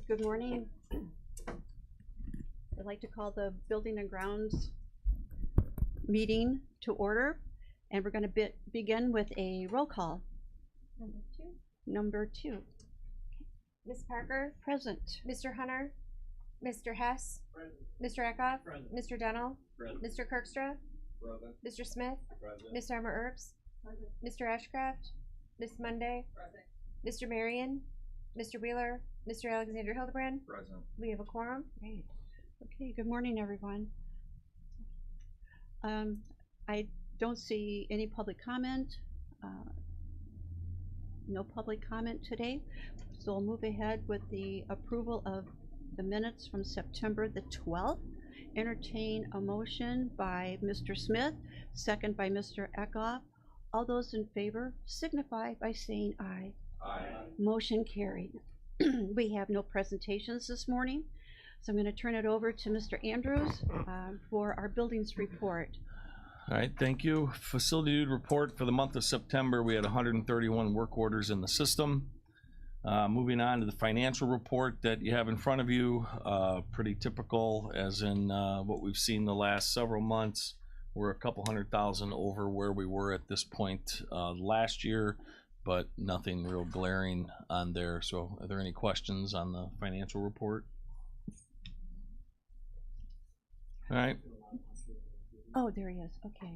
Good morning. I'd like to call the Building and Grounds meeting to order, and we're going to begin with a roll call. Number two. Ms. Parker? Present. Mr. Hunter? Mr. Hess? Present. Mr. Eckhoff? Present. Mr. Dennell? Present. Mr. Kirkstra? Present. Mr. Smith? Present. Ms. Armour Earps? Mr. Ashcraft? Ms. Monday? Present. Mr. Marion? Mr. Wheeler? Mr. Alexander Hildebrand? Present. We have a quorum. Great. Okay, good morning, everyone. I don't see any public comment. No public comment today. So we'll move ahead with the approval of the minutes from September the 12th. Entertain a motion by Mr. Smith, second by Mr. Eckhoff. All those in favor signify by saying aye. Aye. Motion carried. We have no presentations this morning, so I'm going to turn it over to Mr. Andrews for our buildings report. All right, thank you. Facility duty report for the month of September, we had 131 work orders in the system. Moving on to the financial report that you have in front of you, pretty typical as in what we've seen the last several months. We're a couple $100,000 over where we were at this point last year, but nothing real glaring on there. So are there any questions on the financial report? All right. Oh, there he is. Okay.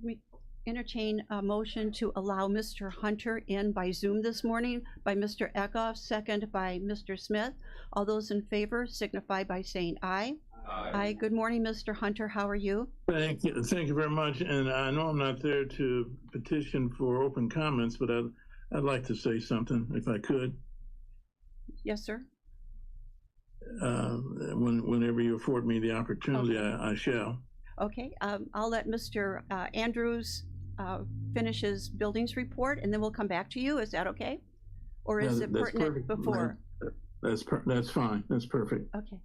We entertain a motion to allow Mr. Hunter in by Zoom this morning by Mr. Eckhoff, second by Mr. Smith. All those in favor signify by saying aye. Aye. Aye. Good morning, Mr. Hunter. How are you? Thank you very much. And I know I'm not there to petition for open comments, but I'd like to say something if I could. Yes, sir. Whenever you afford me the opportunity, Okay. I shall. Okay. I'll let Mr. Andrews finish his buildings report, and then we'll come back to you. Is that okay? Or is it That's pertinent perfect. before? That's fine. That's perfect. Okay.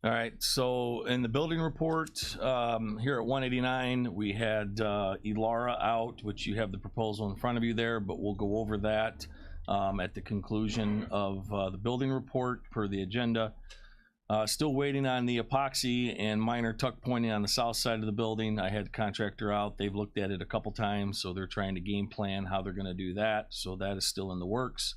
All right, so in the building report, here at 189, we had Elara out, which you have the proposal in front of you there, but we'll go over that at the conclusion of the building report per the agenda. Still waiting on the epoxy and minor tuck pointing on the south side of the building. I had the contractor out. They've looked at it a couple times, so they're trying to game plan how they're gonna do that. So that is still in the works.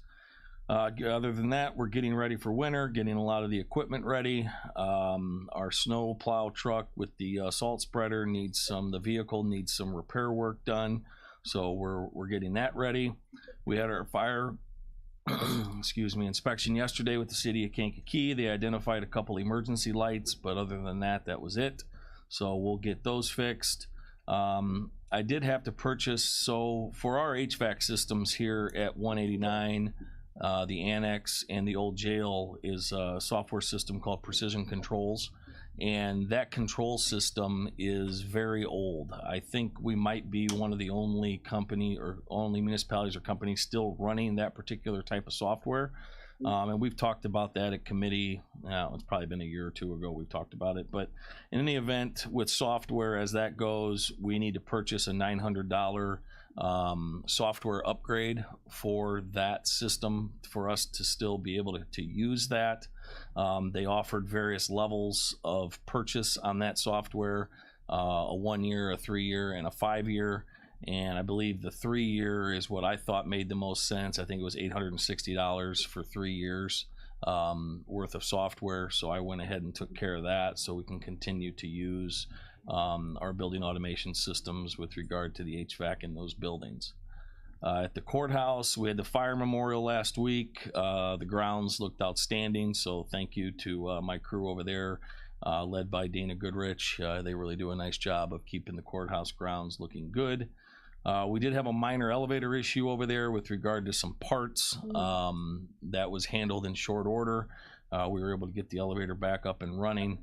Other than that, we're getting ready for winter, getting a lot of the equipment ready. Our snow plow truck with the salt spreader the vehicle needs some repair work done. So we're getting that ready. We had our fire inspection yesterday with the city of Kankakee. They identified a couple emergency lights, but other than that, that was it. So we'll get those fixed. I did have to purchase, so for our HVAC systems here at 189, the annex and the old jail is a software system called Precision Controls, and that control system is very old. I think we might be one of the only company or only municipalities or companies still running that particular type of software. And we've talked about that at committee. It's probably been a year or two ago we've talked about it, but in any event, with software as that goes, we need to purchase a $900 software upgrade for that system for us to still be able to use that. They offered various levels of purchase on that software, a 1 year, a 3 year, and a 5 year. And I believe the 3 year is what I thought made the most sense. I think it was $860 for 3 years worth of software. So I went ahead and took care of that so we can continue to use our building automation systems with regard to the HVAC in those buildings. At the courthouse, we had the fire memorial last week. The grounds looked outstanding, so thank you to my crew over there, led by Dana Goodrich. They really do a nice job of keeping the courthouse grounds looking good. We did have a minor elevator issue over there with regard to some parts that was handled in short order. We were able to get the elevator back up and running.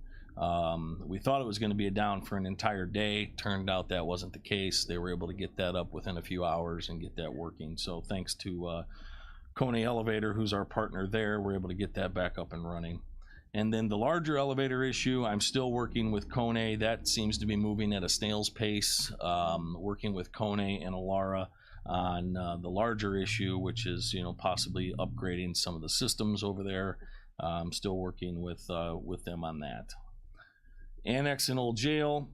We thought it was going to be down for an entire day. Turned out that wasn't the case. They were able to get that up within a few hours and get that working. So thanks to Kone Elevator, who's our partner there, we're able to get that back up and running. And then the larger elevator issue, I'm still working with Kone. That seems to be moving at a snail's pace, working with Kone and Elara on the larger issue, which is, you know, possibly upgrading some of the systems over there. I'm still working with them on that. Annex and Old Jail.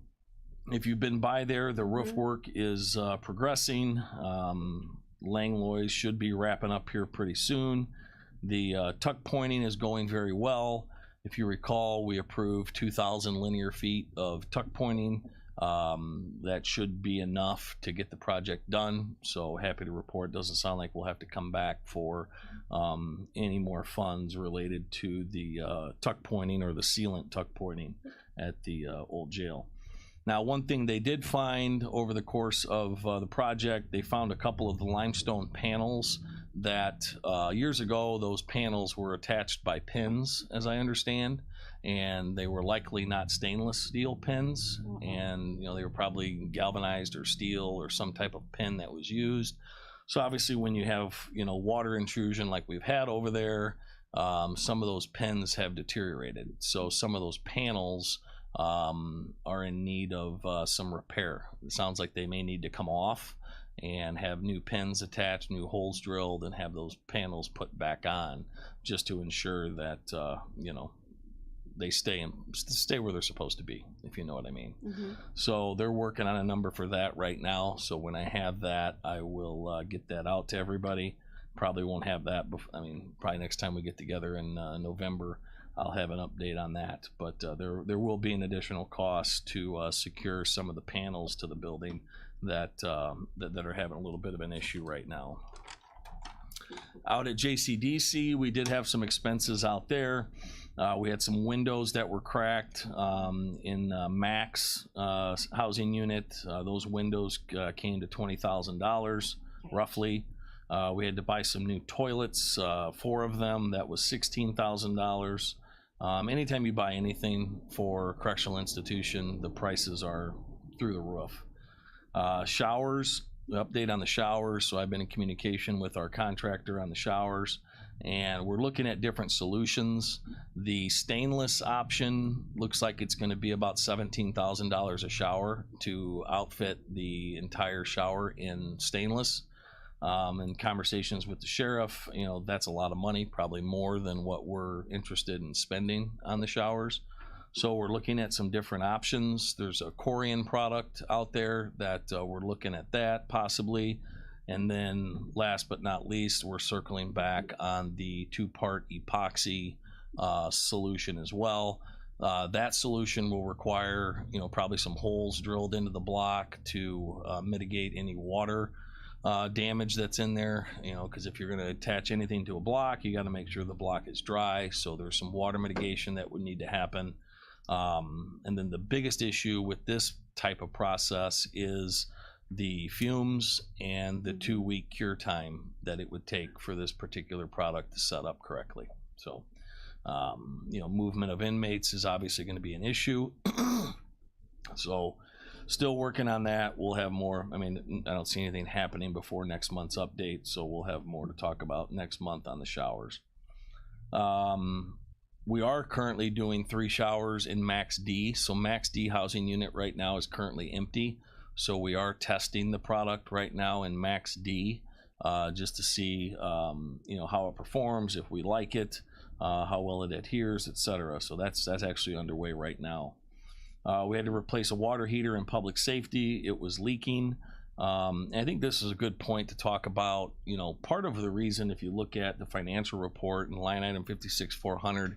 If you've been by there, the roof work is progressing. Langlois should be wrapping up here pretty soon. The tuck pointing is going very well. If you recall, we approved 2,000 linear feet of tuck pointing. That should be enough to get the project done. So happy to report, doesn't sound like we'll have to come back for any more funds related to the tuck pointing or the sealant tuck pointing at the Old Jail. Now, one thing they did find over the course of the project, they found a couple of the limestone panels that years ago, those panels were attached by pins, as I understand, and they were likely not stainless steel pins, and you know, they were probably galvanized or steel or some type of pin that was used. So obviously when you have, you know, water intrusion like we've had over there, some of those pins have deteriorated. So some of those panels are in need of some repair. It sounds like they may need to come off and have new pins attached, new holes drilled, and have those panels put back on, just to ensure that you know, they stay where they're supposed to be, if you know what I mean. So they're working on a number for that right now. So when I have that, I will get that out to everybody. Probably won't have that. Probably next time we get together in November, I'll have an update on that. But there will be an additional cost to secure some of the panels to the building that are having a little bit of an issue right now. Out at JCDC, we did have some expenses out there. We had some windows that were cracked in Max housing unit. Those windows came to $20,000 roughly. We had to buy some new toilets, 4 of them. That was $16,000. Anytime you buy anything for a correctional institution, the prices are through the roof. Showers, update on the showers. So I've been in communication with our contractor on the showers, and we're looking at different solutions. The stainless option looks like it's going to be about $17,000 a shower to outfit the entire shower in stainless. In conversations with the sheriff, you know, that's a lot of money, probably more than what we're interested in spending on the showers. So we're looking at some different options. There's a Corian product out there that we're looking at that possibly. And then last but not least, we're circling back on the 2-part epoxy solution as well. That solution will require, you know, probably some holes drilled into the block to mitigate any water damage that's in there, you know, because if you're going to attach anything to a block, you got to make sure the block is dry. So there's some water mitigation that would need to happen. And then the biggest issue with this type of process is the fumes and the 2-week cure time that it would take for this particular product to set up correctly. So, you know, movement of inmates is obviously going to be an issue. So still working on that. We'll have more. I mean, I don't see anything happening before next month's update, so we'll have more to talk about next month on the showers. We are currently doing 3 showers in Max D. So Max D housing unit right now is currently empty. So we are testing the product right now in Max D just to see, you know, how it performs, if we like it, how well it adheres, etc. So that's actually underway right now. We had to replace a water heater in public safety. It was leaking. And I think this is a good point to talk about. You know, part of the reason, if you look at the financial report and line item 56,400,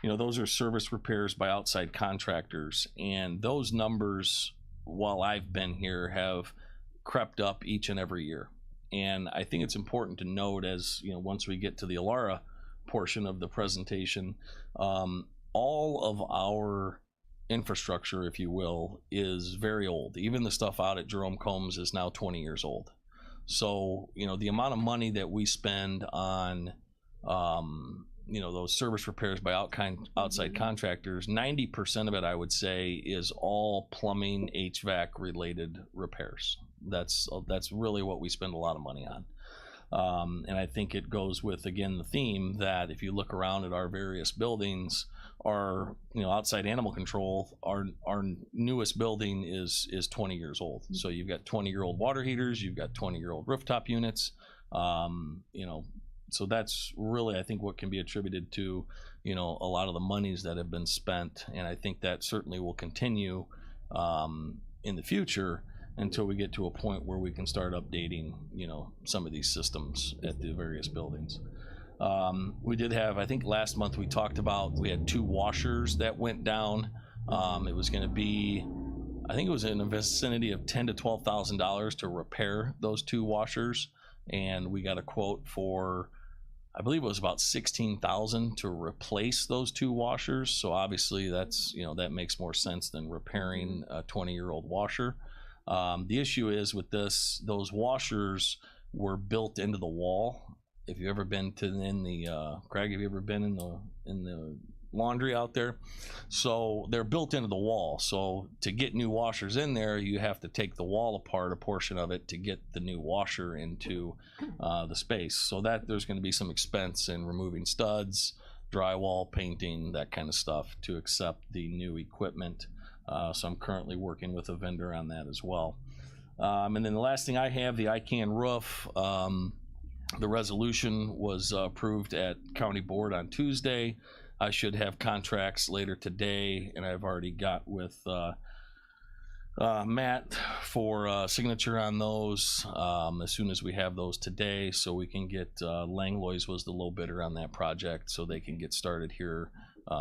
you know, those are service repairs by outside contractors. And those numbers, while I've been here, have crept up each and every year. And I think it's important to note, as you know, once we get to the Alara portion of the presentation, all of our infrastructure, if you will, is very old. Even the stuff out at Jerome Combs is now 20 years old. So, you know, the amount of money that we spend on, you know, those service repairs by outside contractors, 90% of it, I would say, is all plumbing, HVAC related repairs. That's really what we spend a lot of money on. And I think it goes with, again, the theme that if you look around at our various buildings, our, outside animal control, our newest building is 20 years old. So you've got 20-year-old water heaters, you've got 20-year-old rooftop units. So that's really, I think, what can be attributed to, a lot of the monies that have been spent. And I think that certainly will continue in the future until we get to a point where we can start updating, some of these systems at the various buildings. We did have, I think last month we talked about, we had 2 washers that went down. It was going to be, I think it was in the vicinity of $10,000 to $12,000 to repair those 2 washers. And we got a quote for, I believe it was about $16,000 to replace those 2 washers. So obviously that's, that makes more sense than repairing a 20-year-old washer. The issue is with this, those washers were built into the wall. If you've ever been Craig, have you ever been in the laundry out there? So they're built into the wall. So to get new washers in there, you have to take the wall apart, a portion of it, to get the new washer into the space. So that there's going to be some expense in removing studs, drywall, painting, that kind of stuff to accept the new equipment. So I'm currently working with a vendor on that as well. And then the last thing I have, the ICANN roof. The resolution was approved at County Board on Tuesday. I should have contracts later today, and I've already got with Matt for signature on those as soon as we have those today, so we can get Langlois was the low bidder on that project, so they can get started here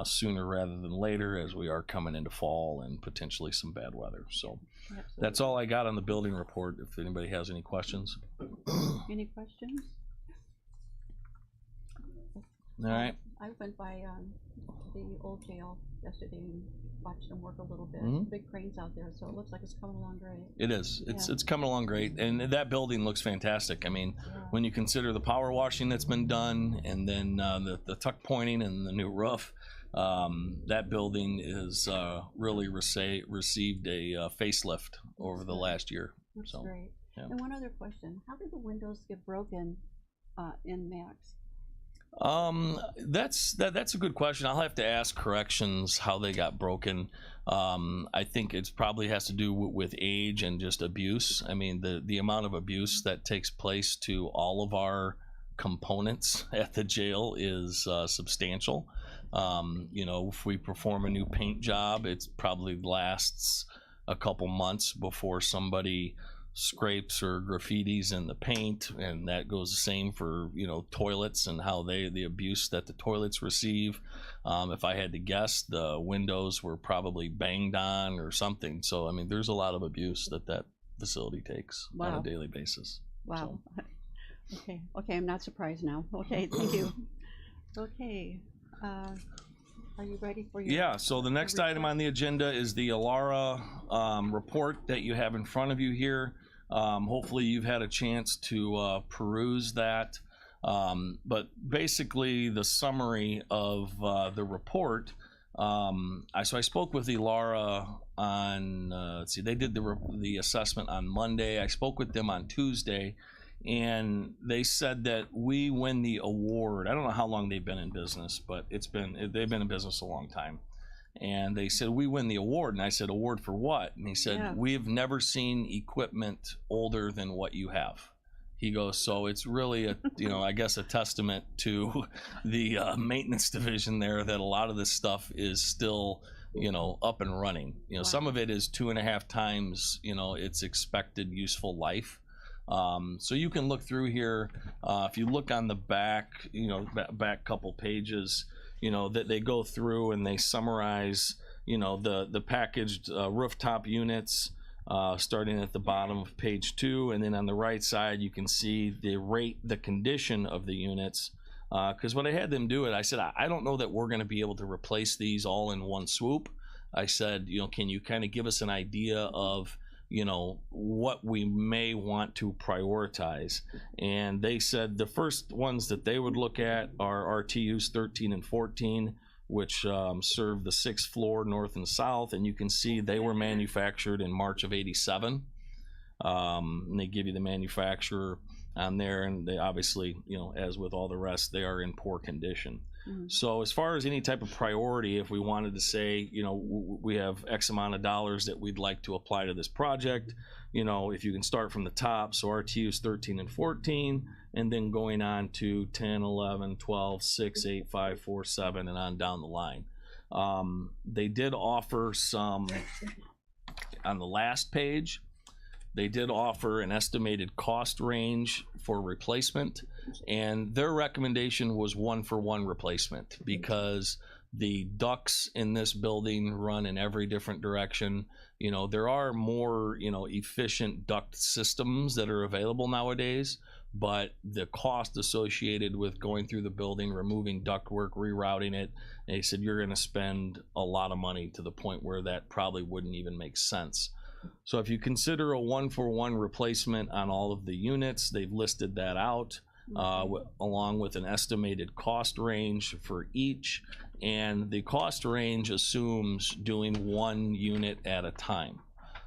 sooner rather than later, as we are coming into fall and potentially some bad weather. So Absolutely. that's all I got on the building report. If anybody has any questions. Any questions? All right. I went by the old jail yesterday and watched them work a little bit. Mhm. Big cranes out there, so it looks like it's coming along great. It is. Yeah. It's coming along great, and that building looks fantastic. I mean, Yeah. when you consider the power washing that's been done, and then the tuck pointing and the new roof, that building is really received a facelift over the last year. That's So, great. yeah. And one other question: how did the windows get broken in Max? That's a good question. I'll have to ask corrections how they got broken. I think it's probably has to do with age and just abuse. I mean, the amount of abuse that takes place to all of our components at the jail is substantial. If we perform a new paint job, it probably lasts a couple months before somebody scrapes or graffitis in the paint, and that goes the same for toilets and how the abuse that the toilets receive. If I had to guess, the windows were probably banged on or something. So I mean, there's a lot of abuse that facility takes on Wow. a daily basis. Wow. Okay, I'm not surprised now. Okay, thank you. Okay, are you ready for your? Yeah, so the next item on the agenda is the Alara report that you have in front of you here. Hopefully you've had a chance to peruse that. But basically the summary of the report, I spoke with Alara on, they did the assessment on Monday. I spoke with them on Tuesday, and they said that we win the award. I don't know how long they've been in business, but they've been in business a long time. And they said, we win the award. And I said, award for what? And he said, Yeah. we've never seen equipment older than what you have. He goes, so it's really I guess a testament to the maintenance division there, that a lot of this stuff is still, up and running. Wow. Some of it is 2.5 times, its expected useful life. So you can look through here. If you look on the back, back couple pages, that they go through and they summarize, the packaged rooftop units, starting at the bottom of page 2, and then on the right side you can see the condition of the units. Because when I had them do it, I said, I don't know that we're going to be able to replace these all in one swoop. I said, can you kind of give us an idea of what we may want to prioritize? And they said the first ones that they would look at are RTUs 13 and 14, which serve the 6th floor north and south. And you can see they were manufactured in March of '87. And they give you the manufacturer. on there, and they obviously, you know, as with all the rest, they are in poor condition. Mhm. So as far as any type of priority, if we wanted to say, you know, we have X amount of dollars that we'd like to apply to this project, you know, if you can start from the top, so RTU's 13 and 14, and then going on to 10, 11, 12, 6, 8, 5, 4, 7, and on down the line. They did offer some, on the last page, they did offer an estimated cost range for replacement, and their recommendation was 1-for-1 replacement because the ducts in this building run in every different direction. You know, there are more, you know, efficient duct systems that are available nowadays, but the cost associated with going through the building, removing ductwork, rerouting it, they said you're going to spend a lot of money to the point where that probably wouldn't even make sense. So if you consider a 1-for-1 replacement on all of the units, they've listed that out along with an estimated cost range for each, and the cost range assumes doing one unit at a time.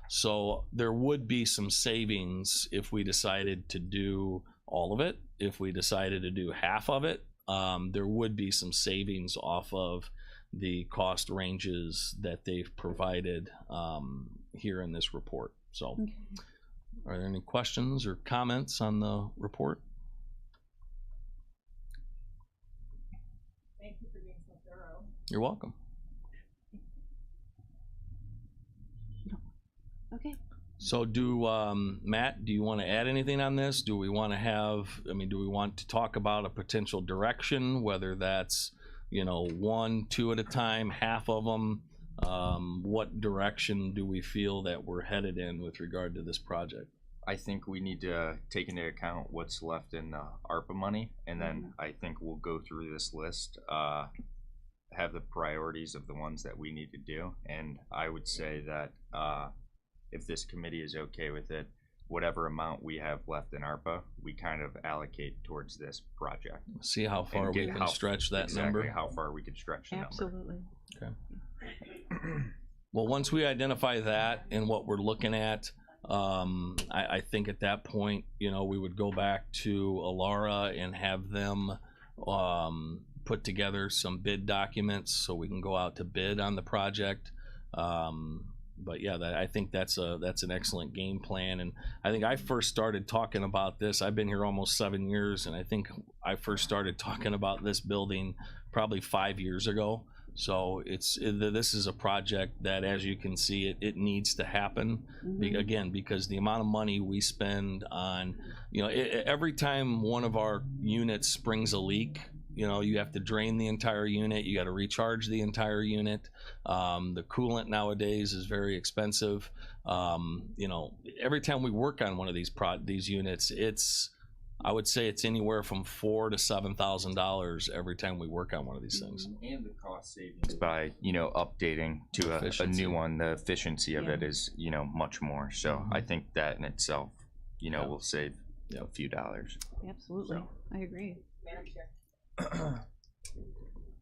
So there would be some savings if we decided to do all of it. If we decided to do half of it, there would be some savings off of the cost ranges that they've provided here in this report. So Okay. are there any questions or comments on the report? Thank you for being so thorough. You're welcome. Okay. So do, Matt, do you want to add anything on this? Do we want to have, I mean, do we want to talk about a potential direction, whether that's, you know, 1, 2 at a time, half of them? What direction do we feel that we're headed in with regard to this project? I think we need to take into account what's left in ARPA money, and then I think we'll go through this list, have the priorities of the ones that we need to do, and I would say that if this committee is okay with it, whatever amount we have left in ARPA, we kind of allocate towards this project. See how far we can stretch that exactly number? how far we can stretch the number. Absolutely. Okay. Well, once we identify that and what we're looking at, I think at that point, you know, we would go back to Alara and have them put together some bid documents so we can go out to bid on the project. But yeah, I think that's an excellent game plan. And I think I first started talking about this. I've been here almost 7 years, and I think I first started talking about this building probably 5 years ago. So this is a project that, as you can see, it needs to happen. Again, because the amount of money we spend on, you know, every time one of our units springs a leak, you know, you have to drain the entire unit, you got to recharge the entire unit. The coolant nowadays is very expensive. You know, every time we work on one of these units, I would say it's anywhere from $4,000 to $7,000 every time we work on one of these things. And the cost savings by, you know, updating to a new one, the efficiency of it is, you know, much more. So I think that in itself, you know, will save a few dollars. Absolutely. So. I agree. Madam Chair.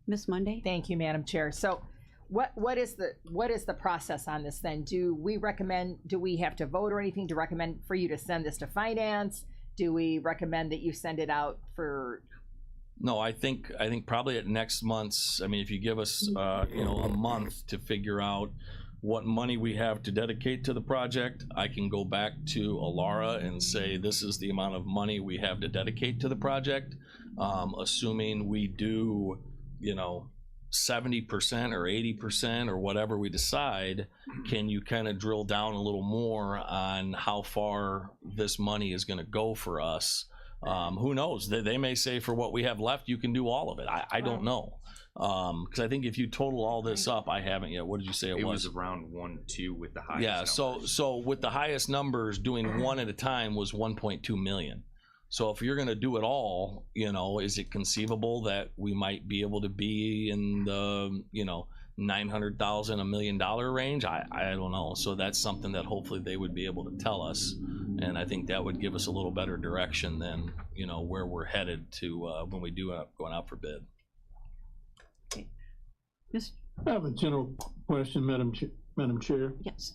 Miss Monday? Thank you, Madam Chair. So what is the process on this then? Do we have to vote or anything to recommend for you to send this to finance? Do we recommend that you send it out for? No, I think probably at next month's, I mean, if you give us, you know, a month to figure out what money we have to dedicate to the project, I can go back to Alara and say, this is the amount of money we have to dedicate to the project. Assuming we do, you know, 70% or 80% or whatever we decide, can you kind of drill down a little more on how far this money is going to go for us? Who knows? They may say for what we have left, you can do all of it. I don't know. Because I think if you total all this up, I haven't yet. What did you say it was? It was around 1-2 with the highest. Yeah, numbers. so with the highest numbers, doing one at a time was 1.2 million. So if you're going to do it all, you know, is it conceivable that we might be able to be in the, you know, $900,000, $1 million range? I don't know. So that's something that hopefully they would be able to tell us, and I think that would give us a little better direction than, you know, where we're headed to when we do end up going out for bid. I have a general question, Madam Chair. Yes.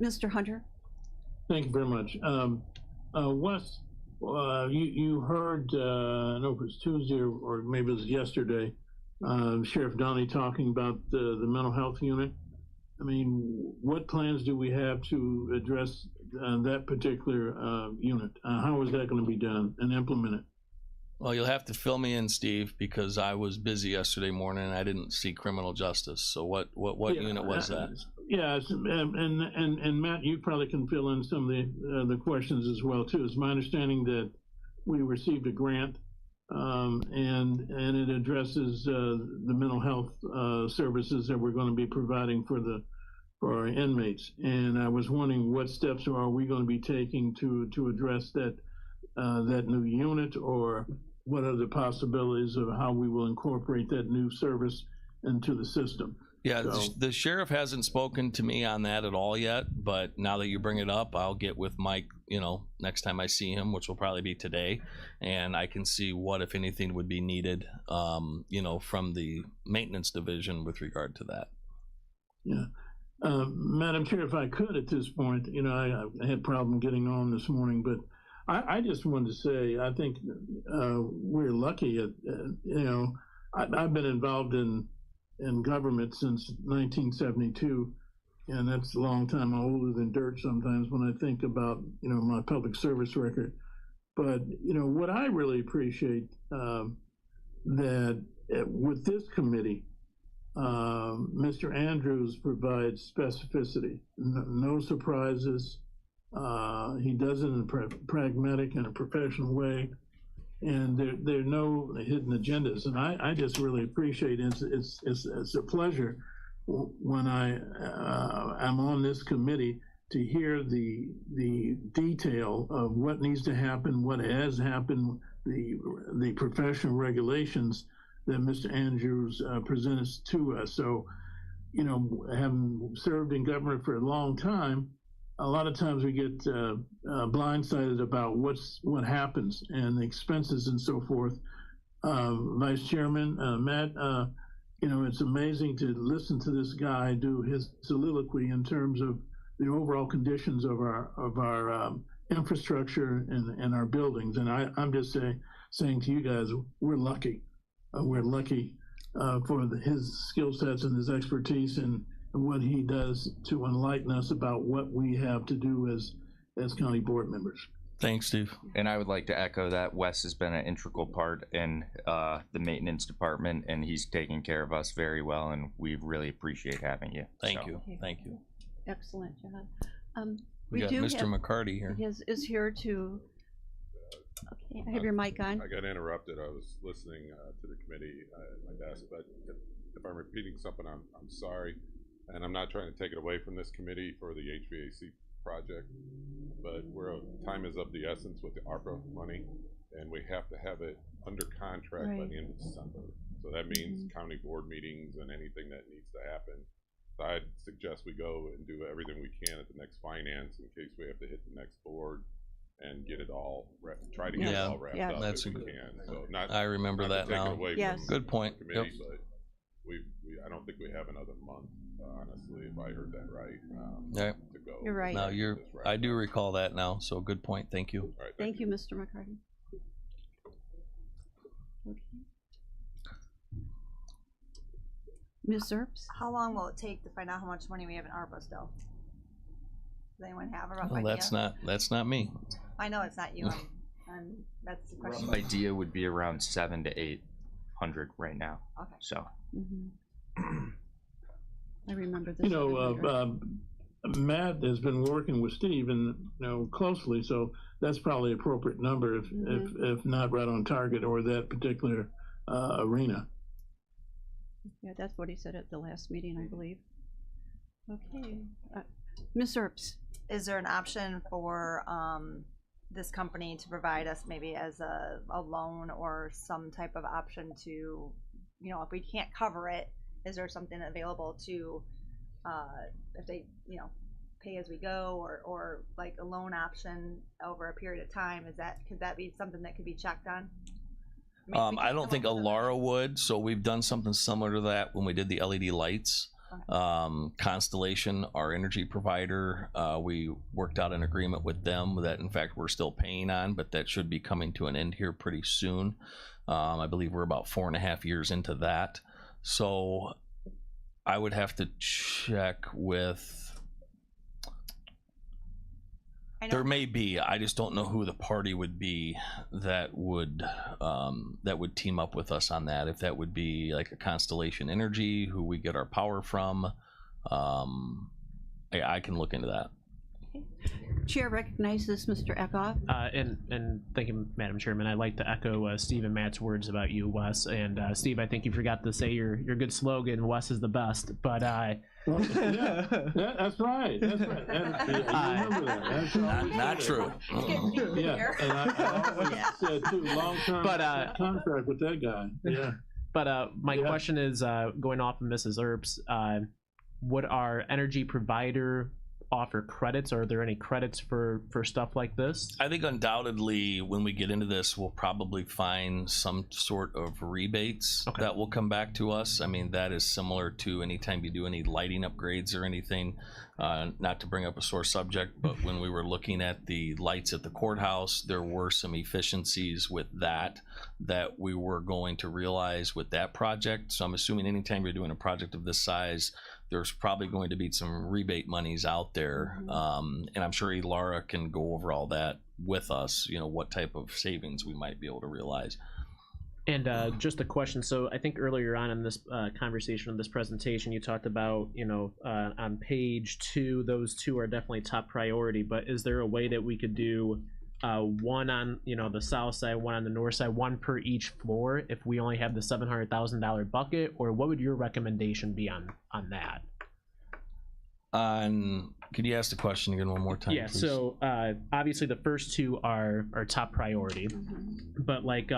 Mr. Hunter? Thank you very much. Wes, you heard, I don't know if it was Tuesday or maybe it was yesterday, Sheriff Donnie talking about the mental health unit. I mean, what plans do we have to address that particular unit? How is that going to be done and implemented? Well, you'll have to fill me in, Steve, because I was busy yesterday morning and I didn't see criminal justice. So what Yeah, unit was that? Yeah, and Matt, you probably can fill in some of the questions as well too. It's my understanding that we received a grant, and it addresses the mental health services that we're going to be providing for our inmates. And I was wondering what steps are we going to be taking to address that new unit, or what are the possibilities of how we will incorporate that new service into the system? Yeah, So- the sheriff hasn't spoken to me on that at all yet, but now that you bring it up, I'll get with Mike, next time I see him, which will probably be today, and I can see what, if anything, would be needed, from the maintenance division with regard to that. Yeah. Madam Chair, if I could at this point, I had problem getting on this morning, but I just wanted to say, I think we're lucky I've been involved in government since 1972, and that's a long time. I'm older than dirt sometimes when I think about, my public service record. But, what I really appreciate that with this committee, Mr. Andrews provides specificity, no surprises. He does it in a pragmatic and a professional way, and there are no hidden agendas. And I just really appreciate it. It's a pleasure when I'm on this committee to hear the detail of what needs to happen, what has happened, the professional regulations that Mr. Andrews presents to us. So, having served in government for a long time, a lot of times we get blindsided about what happens and the expenses and so forth. Vice Chairman Matt, it's amazing to listen to this guy do his soliloquy in terms of the overall conditions of our infrastructure and our buildings. And I'm just saying to you guys, we're lucky. We're lucky for his skill sets and his expertise and what he does to enlighten us about what we have to do as county board members. Thanks, Steve. And I would like to echo that. Wes has been an integral part in the maintenance department, and he's taken care of us very well, and we really appreciate having you. Thank So, you. Thank you. Excellent, John. We got do Mr. have- McCarty here. is here to, okay, I have your mic on. I got interrupted. I was listening to the committee at my desk, but if I'm repeating something, I'm sorry. And I'm not trying to take it away from this committee for the HVAC project, but time is of the essence with the ARPA money, and we have to have it under contract by Right. the end of December. So that means county board meetings and anything that needs to happen. So I'd suggest we go and do everything we can at the next finance in case we have to hit the next board and get it all try to get it Yeah. all wrapped Yeah. up That's if a we good- can. So not I remember not to that take it now. away Yes. from Good point. the committee, Yep. but I don't think we have another month, honestly, if I heard that right. Yeah. To go. You're right. Now This wrap I do up. recall that now, so good point. Thank you. All right, Thank you, Mr. McCarty. Okay. Ms. Earps? How long will it take to find out how much money we have in ARPA still? Does anyone have a rough Well, idea? that's not me. I know it's not you. That's the question. rough idea would be around 700 to 800 right now. Okay. So I remember this. later. Matt has been working with Steve and closely, so that's probably an appropriate number if not right on target or that particular arena. Yeah, that's what he said at the last meeting, I believe. Okay, Ms. Earps? Is there an option for this company to provide us maybe as a loan or some type of option to, if we can't cover it, is there something available to, if they, pay as we go or like a loan option over a period of time? Could that be something that could be checked on? I don't think Alara would, so we've done something similar to that when we did the LED lights. Constellation, our energy provider, we worked out an agreement with them that in fact we're still paying on, but that should be coming to an end here pretty soon. I believe we're about 4.5 years into that. So I would have to check with, there may be, I just don't know who the party would be that would team up with us on that. If that would be like a Constellation Energy, who we get our power from. I can look into that. Chair recognizes Mr. Eckhoff. And thank you, Madam Chairman. I'd like to echo Steve and Matt's words about you, Wes. And Steve, I think you forgot to say your good slogan, "Wes is the best." But well, yeah, that's right. That's right. Remember that. That's Not true. Yeah, and I always said too, long-term contract with that guy. Yeah. But my question is, going off of Mrs. Earps, would our energy provider offer credits? Are there any credits for stuff like this? I think undoubtedly when we get into this, we'll probably find some sort of rebates that will come back to us. I mean, that is similar to anytime you do any lighting upgrades or anything. Not to bring up a sore subject, but when we were looking at the lights at the courthouse, there were some efficiencies with that we were going to realize with that project. So I'm assuming anytime you're doing a project of this size, there's probably going to be some rebate monies out there. And I'm sure Laura can go over all that with us, what type of savings we might be able to realize. And just a question. So I think earlier on in this conversation, in this presentation, you talked about, on page 2, those two are definitely top priority, but is there a way that we could do one on, the south side, one on the north side, one per each floor if we only have the $700,000 bucket? Or what would your recommendation be on that? Could you ask the question again one more time? Yeah, please? so obviously the first two are top priority, but like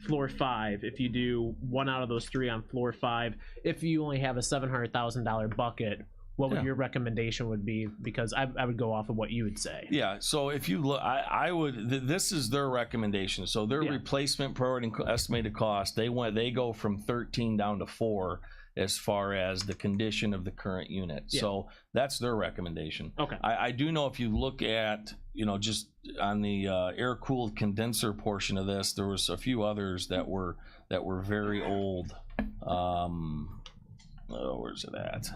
floor 5, if you do one out of those 3 on floor 5, if you only have a $700,000 bucket, what would your recommendation would be? Because I would go off of what you would say. Yeah, so if you look, I would, this is their recommendation. So their replacement priority estimated cost, they go from 13 down to 4 as far as the condition of the current unit. So that's their recommendation. Okay. I do know if you look at, just on the air-cooled condenser portion of this, there was a few others that were very old. Where's it at?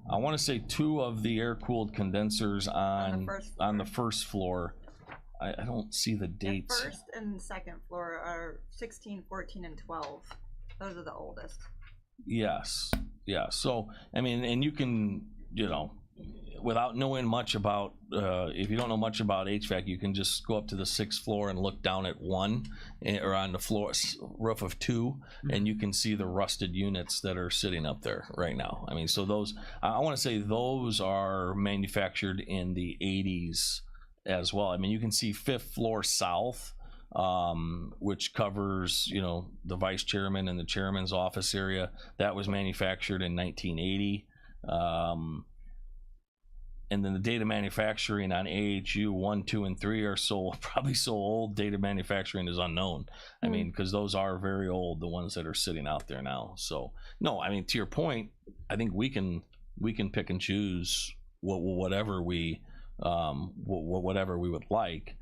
I want to say 2 of the air-cooled condensers on the first floor. I don't see the dates. The first and second floor are 16, 14, and 12. Those are the oldest. Yes. Yeah. So, I mean, and you can, without knowing much about, if you don't know much about HVAC, you can just go up to the 6th floor and look down at 1 or on the roof of 2, and you can see the rusted units that are sitting up there right now. I mean, so those, I want to say those are manufactured in the 80s as well. I mean, you can see 5th floor south, which covers, the vice chairman and the chairman's office area. That was manufactured in 1980. And then the data manufacturing on AHU 1, 2, and 3 are probably so old, data manufacturing is unknown. I mean, because those are very old, the ones that are sitting out there now. So, no, I mean, to your point, I think we can pick and choose whatever we would like.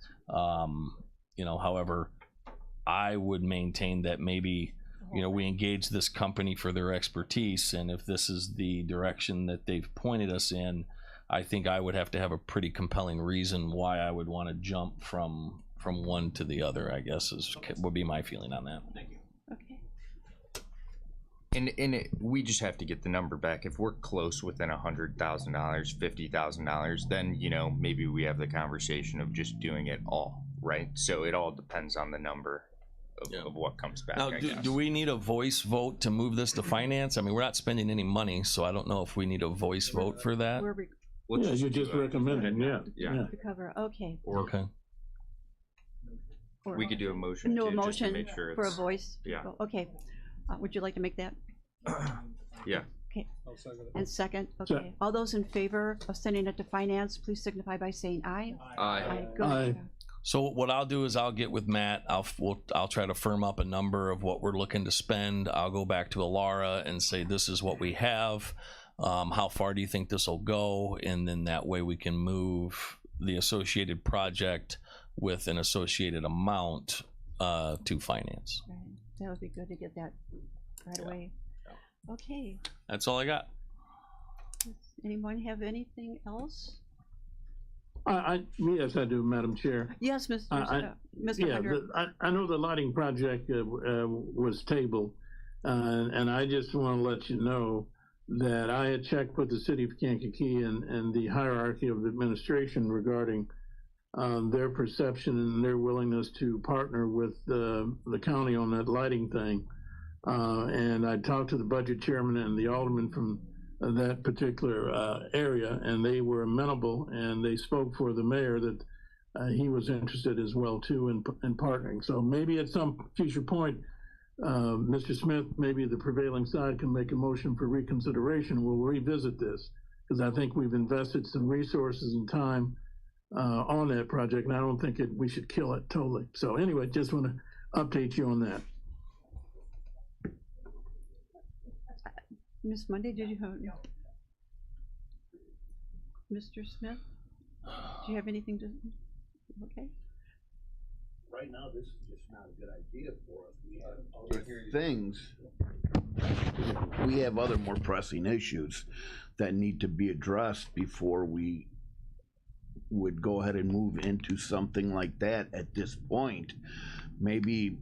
However, I would maintain that maybe, we engage this company for their expertise, and if this is the direction that they've pointed us in, I think I would have to have a pretty compelling reason why I would want to jump from one to the other, I guess would be my feeling on that. Thank you. Okay. And we just have to get the number back. If we're close within $100,000, $50,000, then, maybe we have the conversation of just doing it all, right? So it all depends on the number of what comes back. Now, do we need a voice vote to move this to finance? I mean, we're not spending any money, so I don't know if we need a voice vote for that. You're just recommending, To cover, okay. Okay. We could do a motion. No too, just to motion make sure for a it's, voice. Yeah. Okay. Would you like to make that? Yeah. Okay. And second, okay. All those in favor of sending it to finance, please signify by saying aye. Aye. Go ahead. So what I'll do is I'll get with Matt. I'll try to firm up a number of what we're looking to spend. I'll go back to Alara and say this is what we have. How far do you think this will go? And then that way we can move the associated project with an associated amount to finance. Right. That would be good to get that right away. Okay. That's all I got. Does anyone have anything else? Yes, I do, Madam Chair. Yes, Mr. Yeah, Hunter. I know the lighting project was tabled, and I just want to let you know that I had checked with the city of Kankakee and the hierarchy of administration regarding their perception and their willingness to partner with the county on that lighting thing. And I talked to the budget chairman and the alderman from that particular area, and they were amenable, and they spoke for the mayor that he was interested as well too in partnering. So maybe at some future point, Mr. Smith, maybe the prevailing side can make a motion for reconsideration. We'll revisit this because I think we've invested some resources and time on that project, and I don't think we should kill it totally. So anyway, just want to update you on that. Ms. Monday, did you have? Mr. Smith, do you have anything to? Okay. Right now, this is just not a good idea for us. We have other things. We have other more pressing issues that need to be addressed before we would go ahead and move into something like that at this point. Maybe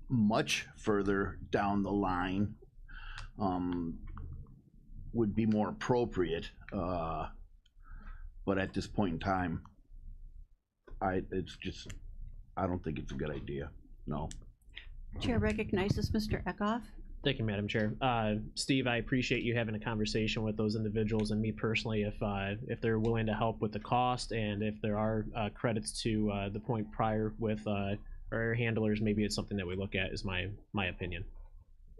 much further down the line would be more appropriate, but at this point in time, I don't think it's a good idea. No. Chair recognizes Mr. Eckhoff. Thank you, Madam Chair. Steve, I appreciate you having a conversation with those individuals and me personally, if they're willing to help with the cost and if there are credits to the point prior with our air handlers, maybe it's something that we look at, is my opinion.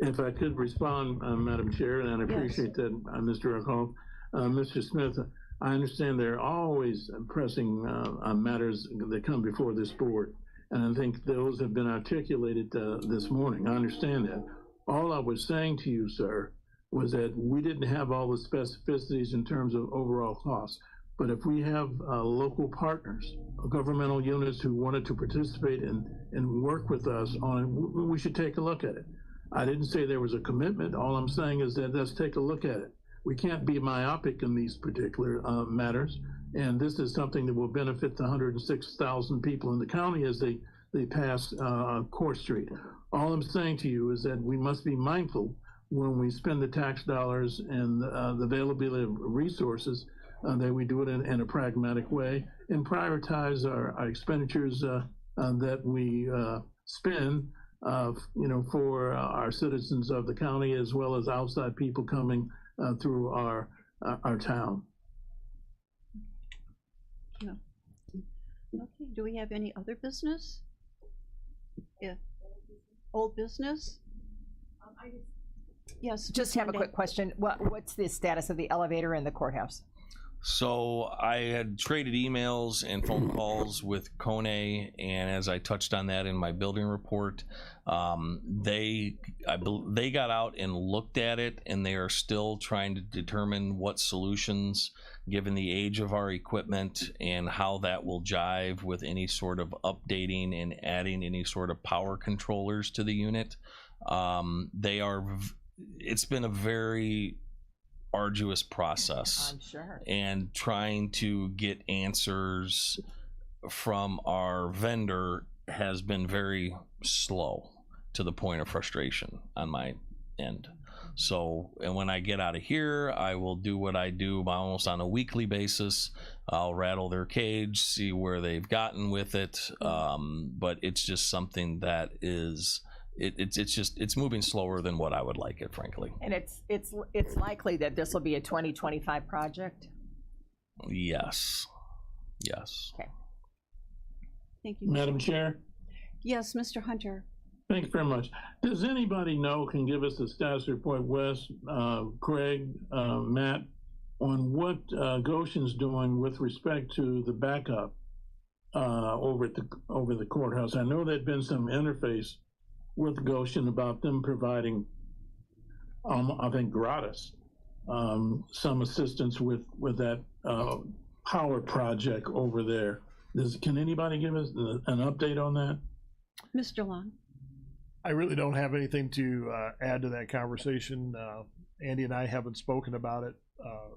If I could respond, Madam Chair, and I appreciate that, Mr. Eckhoff. Mr. Smith, I understand there are always pressing matters that come before this board, and I think those have been articulated this morning. I understand that. All I was saying to you, sir, was that we didn't have all the specificities in terms of overall costs. But if we have local partners, governmental units who wanted to participate and work with us on it, we should take a look at it. I didn't say there was a commitment. All I'm saying is that let's take a look at it. We can't be myopic in these particular matters. And this is something that will benefit the 106,000 people in the county as they pass Court Street. All I'm saying to you is that we must be mindful when we spend the tax dollars and the availability of resources that we do it in a pragmatic way and prioritize our expenditures that we spend for our citizens of the county as well as outside people coming through our town. Yeah. Okay, do we have any other business? Yeah. Old business? Yes. Just have a quick question. What's the status of the elevator in the courthouse? So I had traded emails and phone calls with Kone, and as I touched on that in my building report, they got out and looked at it, and they are still trying to determine what solutions, given the age of our equipment, and how that will jive with any sort of updating and adding any sort of power controllers to the unit. It's been a very arduous process. I'm sure. And trying to get answers from our vendor has been very slow to the point of frustration on my end. So, and when I get out of here, I will do what I do almost on a weekly basis. I'll rattle their cage, see where they've gotten with it. But it's just something that is, it's moving slower than what I would like it, frankly. And it's likely that this will be a 2025 project? Yes. Okay. Thank you. Madam Chair? Yes, Mr. Hunter. Thank you very much. Does anybody can give us a status report, Wes, Craig, Matt, on what Goshen's doing with respect to the backup over the courthouse? I know there'd been some interface with Goshen about them providing, I think, gratis some assistance with that power project over there. Can anybody give us an update on that? Mr. Long? I really don't have anything to add to that conversation. Andy and I haven't spoken about it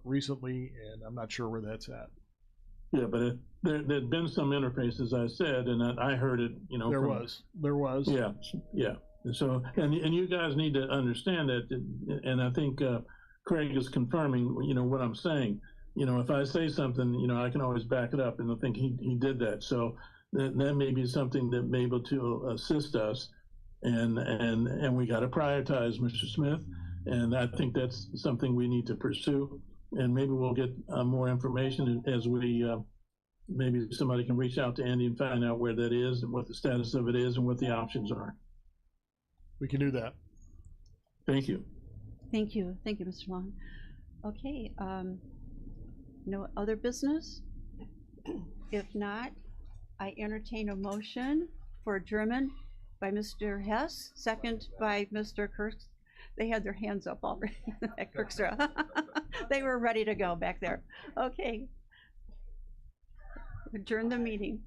recently, and I'm not sure where that's at. Yeah, but there'd been some interface, as I said, and I heard it, you know. There was. Yeah, yeah. And so, and you guys need to understand that, and I think Craig is confirming, you know, what I'm saying. You know, if I say something, you know, I can always back it up, and I think he did that. So that may be something that may be able to assist us, and we got to prioritize, Mr. Smith, and I think that's something we need to pursue, and maybe we'll get more information as we. Maybe somebody can reach out to Andy and find out where that is and what the status of it is and what the options are. We can do that. Thank you. Thank you, Mr. Long. Okay, no other business? If not, I entertain a motion for adjournment by Mr. Hess, second by Mr. Kurtz. They had their hands up already at Kirkstra. They were ready to go back there. Okay. Adjourn the meeting.